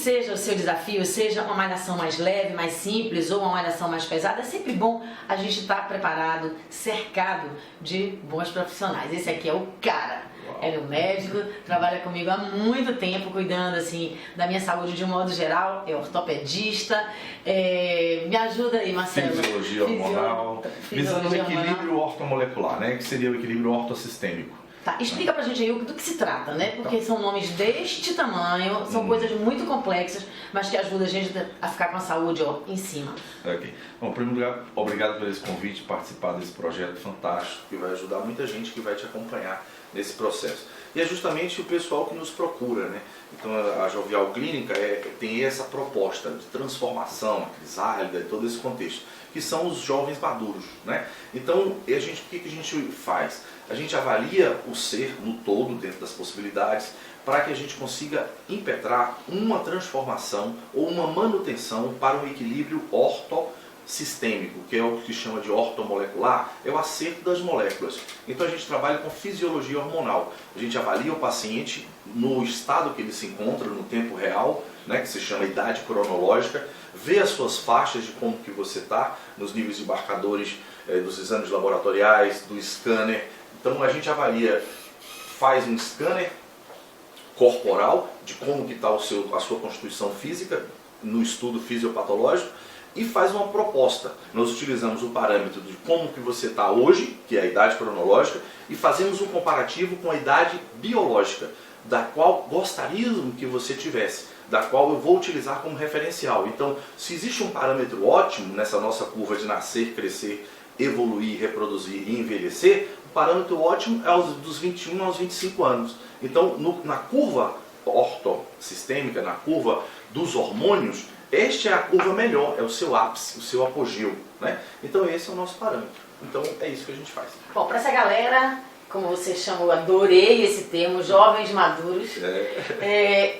seja o seu desafio, seja uma malhação mais leve, mais simples ou uma malhação mais pesada, é sempre bom a gente estar preparado, cercado de bons profissionais. Esse aqui é o cara. Ele é um médico, trabalha comigo há muito tempo, cuidando assim da minha saúde de um modo geral, é ortopedista, me ajuda aí, Marcelo. Fisiologia hormonal, visando o equilíbrio ortomolecular, né? Que seria o equilíbrio ortossistêmico. Tá, explica pra gente aí do que se trata, né? Porque são nomes deste tamanho, são coisas muito complexas, mas que ajudam a gente a ficar com a saúde em cima. Ok. Bom, em primeiro lugar, obrigado por esse convite, participar desse projeto fantástico, que vai ajudar muita gente que vai te acompanhar nesse processo. E é justamente o pessoal que nos procura, né? Então a Jovial Clínica tem essa proposta de transformação, a crisálida e todo esse contexto, que são os jovens maduros, né? Então, o que a gente faz? A gente avalia o ser no todo, dentro das possibilidades, para que a gente consiga impetrar uma transformação ou uma manutenção para um equilíbrio ortossistêmico, que é o que se chama de ortomolecular, é o acerto das moléculas. Então a gente trabalha com fisiologia hormonal. A gente avalia o paciente no estado que ele se encontra, no tempo real, né, que se chama idade cronológica, vê as suas faixas de como que você está, nos níveis de marcadores dos exames laboratoriais, do scanner. Então a gente avalia, faz um scanner corporal de como que está a sua constituição física no estudo fisiopatológico e faz uma proposta. Nós utilizamos o parâmetro de como que você está hoje, que é a idade cronológica, e fazemos um comparativo com a idade biológica, da qual gostaríamos que você tivesse, da qual eu vou utilizar como referencial. Então, se existe um parâmetro ótimo nessa nossa curva de nascer, crescer, evoluir, reproduzir e envelhecer, o parâmetro ótimo é dos 21 aos 25 anos. Então, na curva ortossistêmica, na curva dos hormônios, esta é a curva melhor, é o seu ápice, o seu apogeu, né? Então esse é o nosso parâmetro. Então é isso que a gente faz. Bom, para essa galera, como você chamou, adorei esse termo, jovens maduros,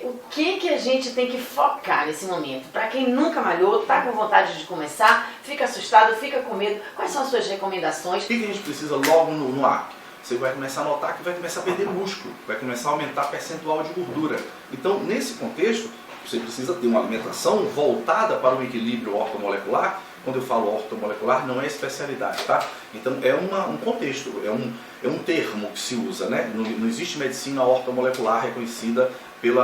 o que a gente tem que focar nesse momento? Para quem nunca malhou, está com vontade de começar, fica assustado, fica com medo, quais são as suas recomendações? O que a gente precisa logo no ar? Você vai começar a notar que vai começar a perder músculo, vai começar a aumentar a percentual de gordura. Então, nesse contexto, você precisa ter uma alimentação voltada para o equilíbrio ortomolecular. Quando eu falo ortomolecular, não é especialidade, tá? Então é um contexto, é um termo que se usa, né? Não existe medicina ortomolecular reconhecida pelo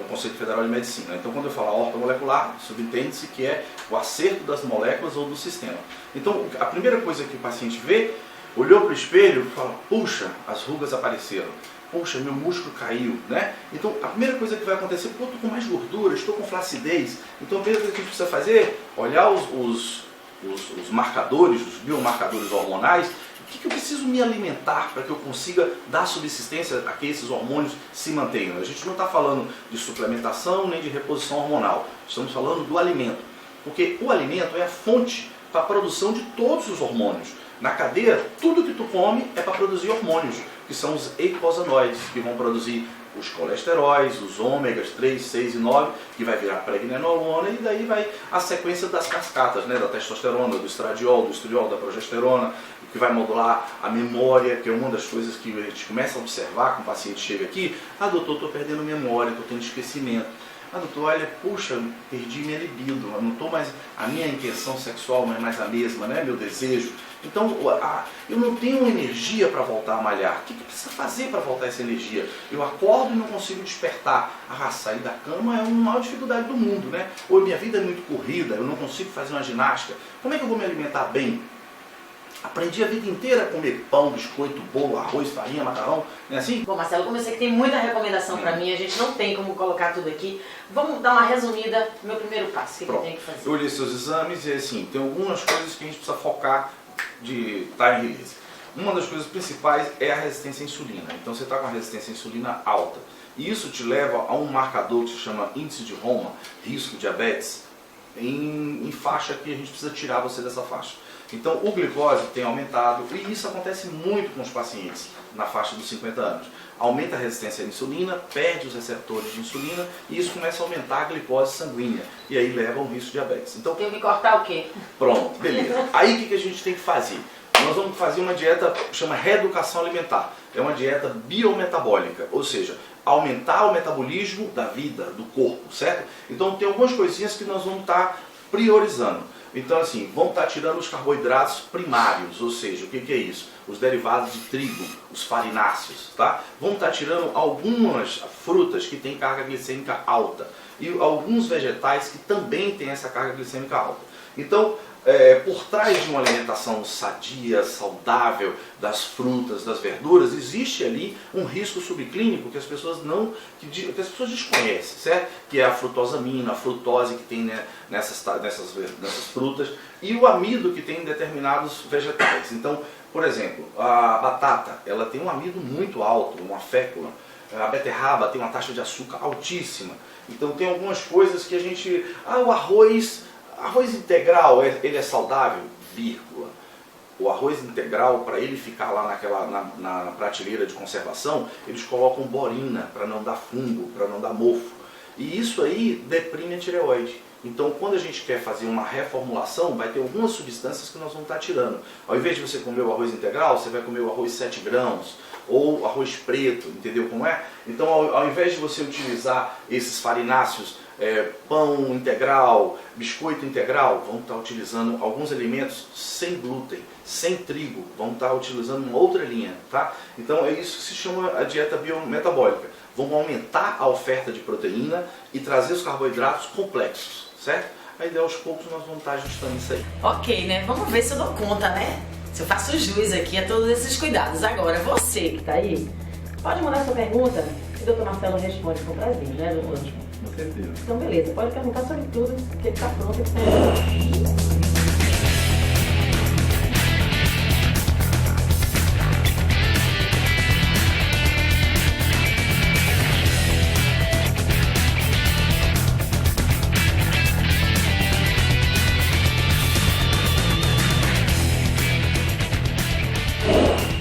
Conselho Federal de Medicina. Então quando eu falo ortomolecular, subentende-se que é o acerto das moléculas ou do sistema. Então a primeira coisa que o paciente vê, olhou para o espelho e fala, puxa, as rugas apareceram. Poxa, meu músculo caiu, né? Então, a primeira coisa que vai acontecer, pô, estou com mais gordura, estou com flacidez. Então, a primeira coisa que a gente precisa fazer, olhar os marcadores, os biomarcadores hormonais, o que eu preciso me alimentar para que eu consiga dar subsistência a que esses hormônios se mantenham. A gente não está falando de suplementação nem de reposição hormonal, estamos falando do alimento. Porque o alimento é a fonte para a produção de todos os hormônios. Na cadeia, tudo que tu come é para produzir hormônios, que são os eicosanoides, que vão produzir os colesteróis, os ômegas 3, 6 e 9, que vai virar pregnenolona, e daí vai a sequência das cascatas, né, da testosterona, do estradiol, da progesterona, que vai modular a memória, que é uma das coisas que a gente começa a observar quando o paciente chega aqui. Ah, doutor, estou perdendo memória, estou tendo esquecimento. Ah, doutor, olha, puxa, perdi minha libido, eu não estou mais, a minha intenção sexual não é mais a mesma, né, meu desejo. Então, eu não tenho energia para voltar a malhar. O que precisa fazer para voltar essa energia? Eu acordo e não consigo despertar. Sair da cama é uma maior dificuldade do mundo, né? Ou minha vida é muito corrida, eu não consigo fazer uma ginástica. Como é que eu vou me alimentar bem? Aprendi a vida inteira a comer pão, biscoito, bolo, arroz, farinha, macarrão, não é assim? Bom, Marcelo, como eu sei que tem muita recomendação para mim, a gente não tem como colocar tudo aqui. Vamos dar uma resumida do meu primeiro passo, o que eu tenho que fazer? Eu olhei seus exames e assim, tem algumas coisas que a gente precisa focar de time release. Uma das coisas principais é a resistência à insulina. Então você está com a resistência à insulina alta. E isso te leva a um marcador que se chama índice de Roma, risco de diabetes, em faixa que a gente precisa tirar você dessa faixa. Então o glicose tem aumentado, e isso acontece muito com os pacientes na faixa dos 50 anos. Aumenta a resistência à insulina, perde os receptores de insulina e isso começa a aumentar a glicose sanguínea e aí leva a um risco de diabetes. Então, tem que cortar o quê? Pronto, beleza. Aí o que a gente tem que fazer? nós vamos fazer uma dieta que chama reeducação alimentar. É uma dieta biometabólica, ou seja, aumentar o metabolismo da vida, do corpo, certo? Então tem algumas coisinhas que nós vamos estar priorizando. Então assim, vamos estar tirando os carboidratos primários, ou seja, o que é isso? Os derivados de trigo, os farináceos, tá? Vamos estar tirando algumas frutas que têm carga glicêmica alta e alguns vegetais que também têm essa carga glicêmica alta. Então, por trás de uma alimentação sadia, saudável, das frutas, das verduras, existe ali um risco subclínico que as pessoas que as pessoas desconhecem, certo? Que é a frutosamina, a frutose que tem, né, nessas frutas e o amido que tem em determinados vegetais. Então, por exemplo, a batata, ela tem um amido muito alto, uma fécula. A beterraba tem uma taxa de açúcar altíssima. Então tem algumas coisas que a gente... o arroz integral, ele é saudável? Vírgula. O arroz integral, para ele ficar lá na prateleira de conservação, eles colocam borina para não dar fungo, para não dar mofo. E isso aí deprime a tireoide. Então, quando a gente quer fazer uma reformulação, vai ter algumas substâncias que nós vamos estar tirando. Ao invés de você comer o arroz integral, você vai comer o arroz 7 grãos, ou arroz preto, entendeu como é? Então, ao invés de você utilizar esses farináceos, pão integral, biscoito integral, vamos estar utilizando alguns alimentos sem glúten, sem trigo, vamos estar utilizando uma outra linha, tá? Então é isso que se chama a dieta biometabólica. Vamos aumentar a oferta de proteína e trazer os carboidratos complexos, certo? Aí aos poucos nós vamos estar ajustando isso aí. Ok, né? Vamos ver se eu dou conta, né? Se eu faço jus aqui a todos esses cuidados. Agora, você que tá aí, pode mandar sua pergunta e o Dr. Marcelo responde com prazer, né, doutor? Com certeza. Então, beleza. Pode perguntar sobre tudo, que ele tá pronto aqui.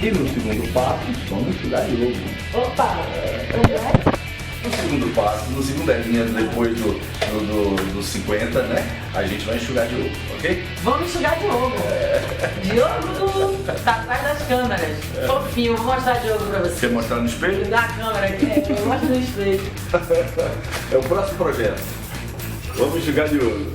E no segundo passo, vamos estudar de novo. Opa! No segundo passo, no segunda linha, depois dos 50, né? A gente vai enxugar de ovo, ok? Vamos enxugar Diogo. Diogo tá atrás das câmeras. Fofinho, vou mostrar Diogo pra você. Quer mostrar no espelho? Da câmera aqui, mostra no espelho. É o próximo projeto. Vamos enxugar de ovo.